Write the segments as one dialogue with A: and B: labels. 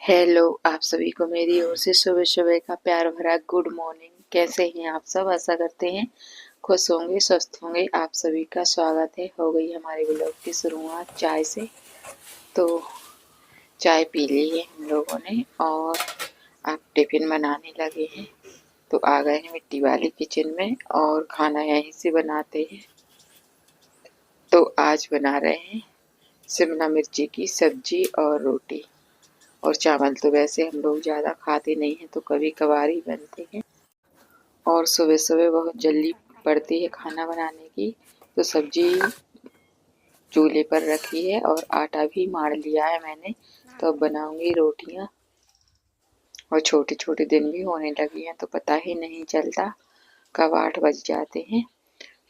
A: Hello, आप सभी को मेरी ओर से सुबह सुबह का प्यार भरा गुड मॉर्निंग। कैसे हैं आप सब? आशा करते हैं खुश होंगे, स्वस्थ होंगे। आप सभी का स्वागत है। हो गई हमारे ब्लॉग की शुरुआत चाय से। तो चाय पी ली है हम लोगों ने और अब टिफिन बनाने लगे हैं। तो आ गए हैं मिट्टी वाली किचन में और खाना यहीं से बनाते हैं। तो आज बना रहे हैं शिमला मिर्ची की सब्जी और रोटी। और चावल तो वैसे हम लोग ज़्यादा खाते नहीं हैं, तो कभी कभार ही बनते हैं। और सुबह सुबह बहुत जल्दी पड़ती है खाना बनाने की। तो सब्जी चूल्हे पर रखी है और आटा भी मार लिया है मैंने। तो अब बनाऊंगी रोटियां। और छोटे छोटे दिन भी होने लगी हैं तो पता ही नहीं चलता कब 8 बज जाते हैं।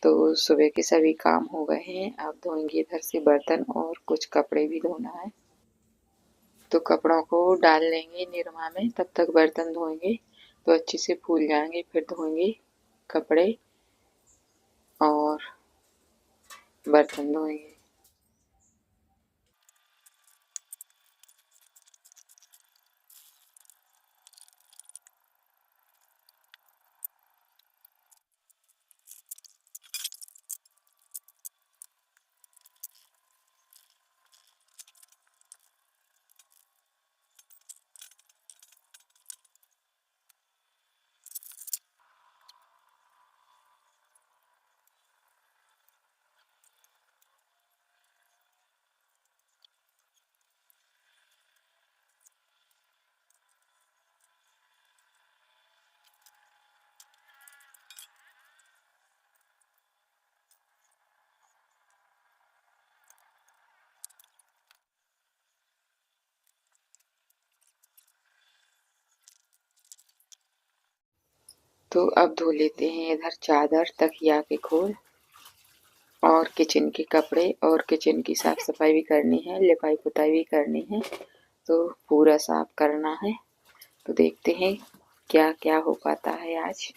A: तो सुबह के सभी काम हो गए हैं। अब धोएंगे इधर से बर्तन और कुछ कपड़े भी धोना है। तो कपड़ों को डाल लेंगे निरमा में, तब तक बर्तन धोएंगे तो अच्छे से फूल जाएंगे। फिर धोएंगे कपड़े और बर्तन धोएंगे। तो अब धो लेते हैं इधर चादर, तकिया के खोल और किचन के कपड़े। और किचन की साफ सफाई भी करनी है, लिपाई पुताई भी करनी है। तो पूरा साफ करना है। तो देखते हैं क्या क्या हो पाता है आज।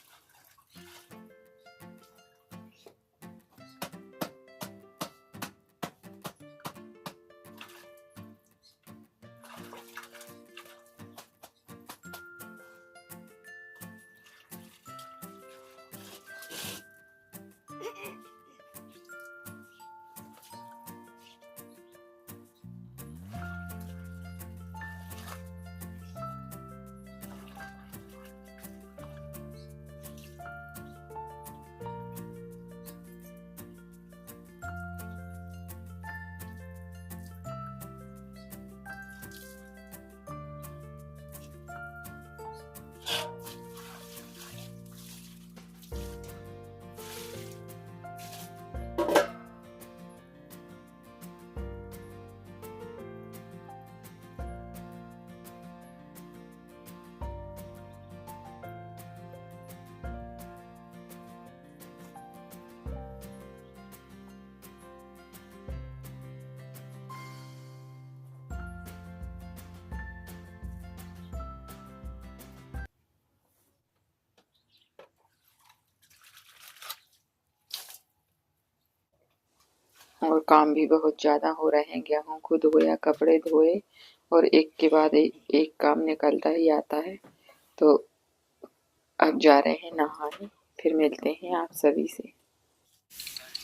A: और काम भी बहुत ज्यादा हो रहे हैं। गेहूं को धोया, कपड़े धोए और एक के बाद एक काम निकलता ही आता है। तो अब जा रहे हैं नहाने। फिर मिलते हैं आप सभी से।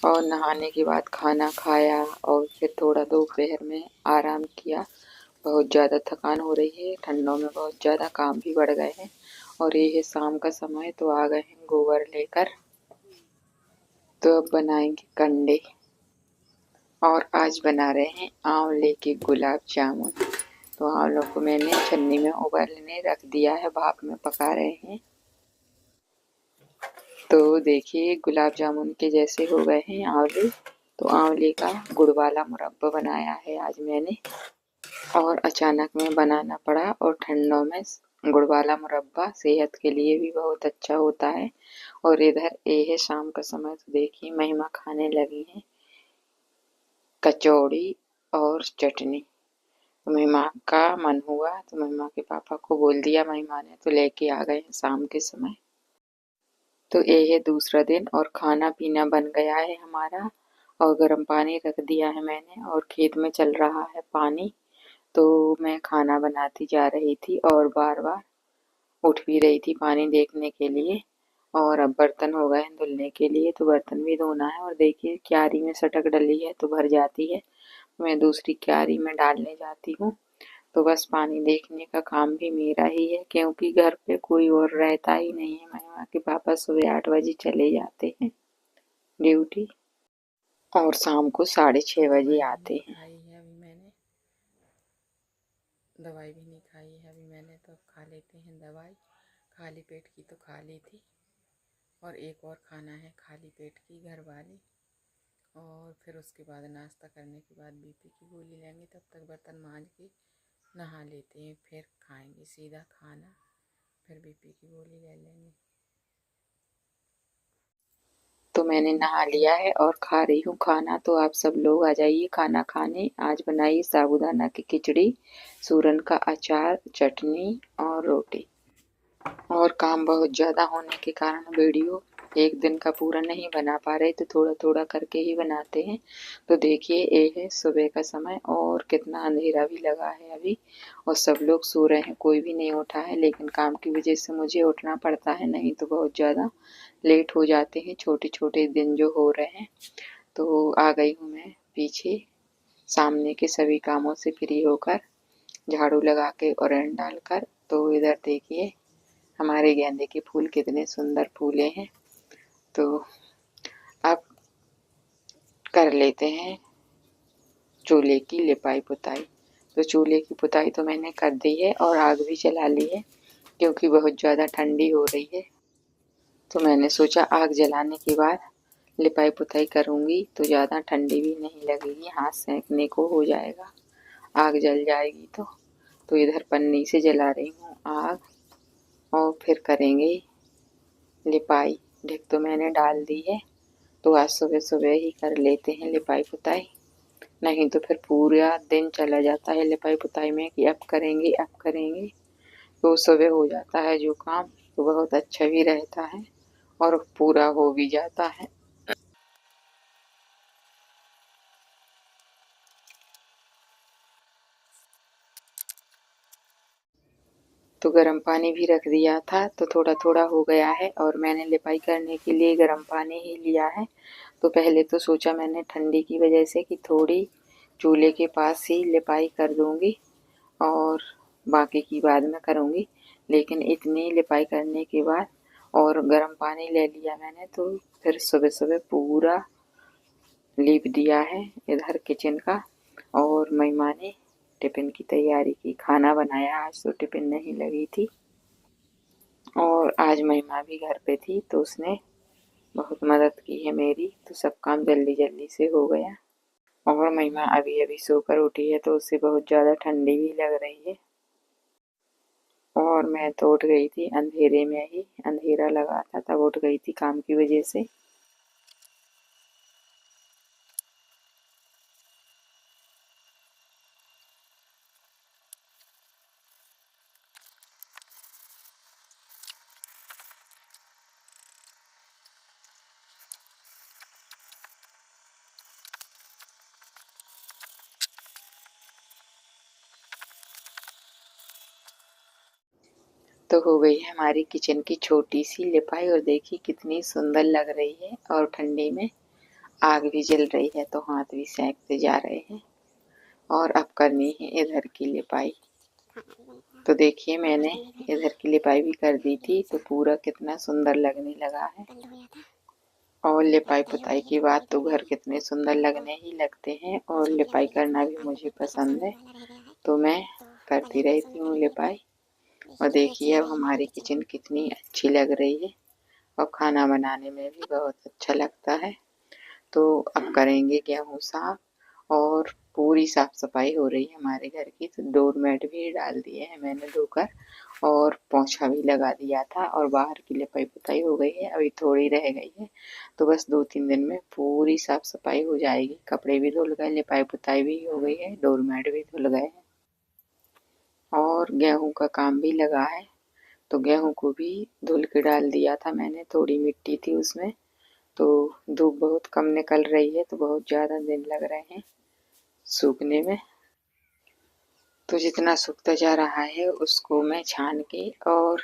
A: और नहाने के बाद खाना खाया और फिर थोड़ा दोपहर में आराम किया। बहुत ज़्यादा थकान हो रही है, ठंडों में बहुत ज़्यादा काम भी बढ़ गए हैं। और ये है शाम का समय, तो आ गए हैं गोबर लेकर। तो अब बनाएंगे कंडे। और आज बना रहे हैं आंवले के गुलाब जामुन। तो आंवलों को मैंने छन्नी में उबालने रख दिया है, भाप में पका रहे हैं। तो देखिए गुलाब जामुन के जैसे हो गए हैं आंवले। तो आंवले का गुड़ वाला मुरब्बा बनाया है आज मैंने। और अचानक में बनाना पड़ा। और ठंडों में गुड़ वाला मुरब्बा सेहत के लिए भी बहुत अच्छा होता है। और इधर ये है शाम का समय, तो देखिए महिमा खाने लगी है कचौड़ी और चटनी। तो महिमा का मन हुआ तो महिमा के पापा को बोल दिया, महिमा ने तो लेके आ गए शाम के समय। तो ये है दूसरा दिन और खाना पीना बन गया है हमारा। और गर्म पानी रख दिया है मैंने और खेत में चल रहा है पानी। तो मैं खाना बनाती जा रही थी और बार बार उठ भी रही थी पानी देखने के लिए। और अब बर्तन हो गए हैं धुलने के लिए, तो बर्तन भी धोना है। और देखिए क्यारी में सटक डली है तो भर जाती है, मैं दूसरी क्यारी में डालने जाती हूँ। तो बस पानी देखने का काम भी मेरा ही है, क्योंकि घर पे कोई और रहता ही नहीं है। महिमा के पापा सुबह 8 बजे चले जाते हैं ड्यूटी और शाम को 6:30 बजे आते हैं।
B: खाई है अभी मैंने, दवाई भी नहीं खाई है अभी मैंने, तो अब खा लेते हैं दवाई। खाली पेट की तो खा ली थी, और एक और खाना है खाली पेट की घर वाली। और फिर उसके बाद नाश्ता करने के बाद बीपी की गोली लेंगे। तब तक बर्तन मांज के नहा लेते हैं, फिर खाएंगे सीधा खाना, फिर बीपी की गोली ले लेंगे।
A: तो मैंने नहा लिया है और खा रही हूँ खाना। तो आप सब लोग आ जाइए खाना खाने। आज बनाई साबूदाना की खिचड़ी, सूरन का अचार, चटनी और रोटी। और काम बहुत ज़्यादा होने के कारण वीडियो एक दिन का पूरा नहीं बना पा रहे, तो थोड़ा थोड़ा करके ही बनाते हैं। तो देखिए ये है सुबह का समय और कितना अंधेरा भी लगा है अभी, और सब लोग सो रहे हैं, कोई भी नहीं उठा है। लेकिन काम की वजह से मुझे उठना पड़ता है, नहीं तो बहुत ज़्यादा लेट हो जाते हैं छोटे छोटे दिन जो हो रहे हैं। तो आ गई हूँ मैं पीछे, सामने के सभी कामों से फ्री होकर, झाड़ू लगा के और एंड डालकर। तो इधर देखिए हमारे गेंदे के फूल कितने सुंदर फूले हैं। तो अब कर लेते हैं चूल्हे की लिपाई पुताई। तो चूल्हे की पुताई तो मैंने कर दी है और आग भी जला ली है, क्योंकि बहुत ज़्यादा ठंडी हो रही है। तो मैंने सोचा आग जलाने के बाद लिपाई पुताई करूँगी तो ज़्यादा ठंडी भी नहीं लगेगी, हाथ सेंकने को हो जाएगा, आग जल जाएगी। तो इधर पन्नी से जला रही हूँ आग और फिर करेंगे लिपाई। ढिक तो मैंने डाल दी है, तो आज सुबह सुबह ही कर लेते हैं लिपाई पुताई, नहीं तो फिर पूरा दिन चला जाता है लिपाई पुताई में कि अब करेंगे अब करेंगे। तो सुबह हो जाता है जो काम, तो बहुत अच्छा भी रहता है और पूरा हो भी जाता है। तो गर्म पानी भी रख दिया था, तो थोड़ा थोड़ा हो गया है और मैंने लिपाई करने के लिए गर्म पानी ही लिया है। तो पहले तो सोचा मैंने ठंडी की वजह से कि थोड़ी चूल्हे के पास ही लिपाई कर दूंगी और बाकी की बाद में करूँगी। लेकिन इतनी लिपाई करने के बाद और गर्म पानी ले लिया मैंने, तो फिर सुबह सुबह पूरा लीप दिया है इधर किचन का। और महिमा ने टिफ़िन की तैयारी की, खाना बनाया, आज तो टिफ़िन नहीं लगी थी। और आज महिमा भी घर पे थी तो उसने बहुत मदद की है मेरी, तो सब काम जल्दी जल्दी से हो गया। और महिमा अभी अभी सोकर उठी है तो उसे बहुत ज़्यादा ठंडी भी लग रही है। और मैं तो उठ गई थी अंधेरे में ही, अंधेरा लगा था तब उठ गई थी काम की वजह से। तो हो गई है हमारी किचन की छोटी सी लिपाई, और देखिए कितनी सुंदर लग रही है और ठंडी में आग भी जल रही है तो हाथ भी सेकते जा रहे हैं। और अब करनी है इधर की लिपाई। तो देखिए मैंने इधर की लिपाई भी कर दी थी, तो पूरा कितना सुंदर लगने लगा है। और लिपाई पुताई की बात तो घर कितने सुंदर लगने ही लगते हैं, और लिपाई करना भी मुझे पसंद है, तो मैं करती रहती हूँ लिपाई। और देखिए अब हमारी किचन कितनी अच्छी लग रही है और खाना बनाने में भी बहुत अच्छा लगता है। तो अब करेंगे गेहूँ साफ, और पूरी साफ सफाई हो रही है हमारे घर की। तो डोरमेट भी डाल दिए हैं मैंने धोकर, और पोछा भी लगा दिया था, और बाहर की लिपाई पुताई हो गई है, अभी थोड़ी रह गई है। तो बस 2-3 दिन में पूरी साफ सफाई हो जाएगी, कपड़े भी धुल गए, लिपाई पुताई भी हो गई है, डोरमेट भी धुल गए हैं, और गेहूं का काम भी लगा है। तो गेहूं को भी धुल के डाल दिया था मैंने, थोड़ी मिट्टी थी उसमें। तो धूप बहुत कम निकल रही है तो बहुत ज़्यादा दिन लग रहे हैं सूखने में। तो जितना सूखता जा रहा है उसको मैं छान के और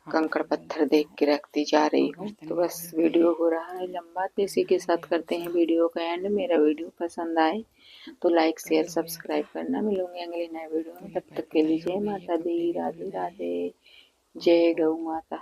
A: कंकड़ पत्थर देख के रखती जा रही हूँ। तो बस वीडियो हो रहा है लंबा, तो इसी के साथ करते हैं वीडियो का एंड। मेरा वीडियो पसंद आए तो लाइक शेयर सब्सक्राइब करना। मिलूंगी अगले नए वीडियो में, तब तक के लिए जय माता दी, राधे राधे, जय गौ माता।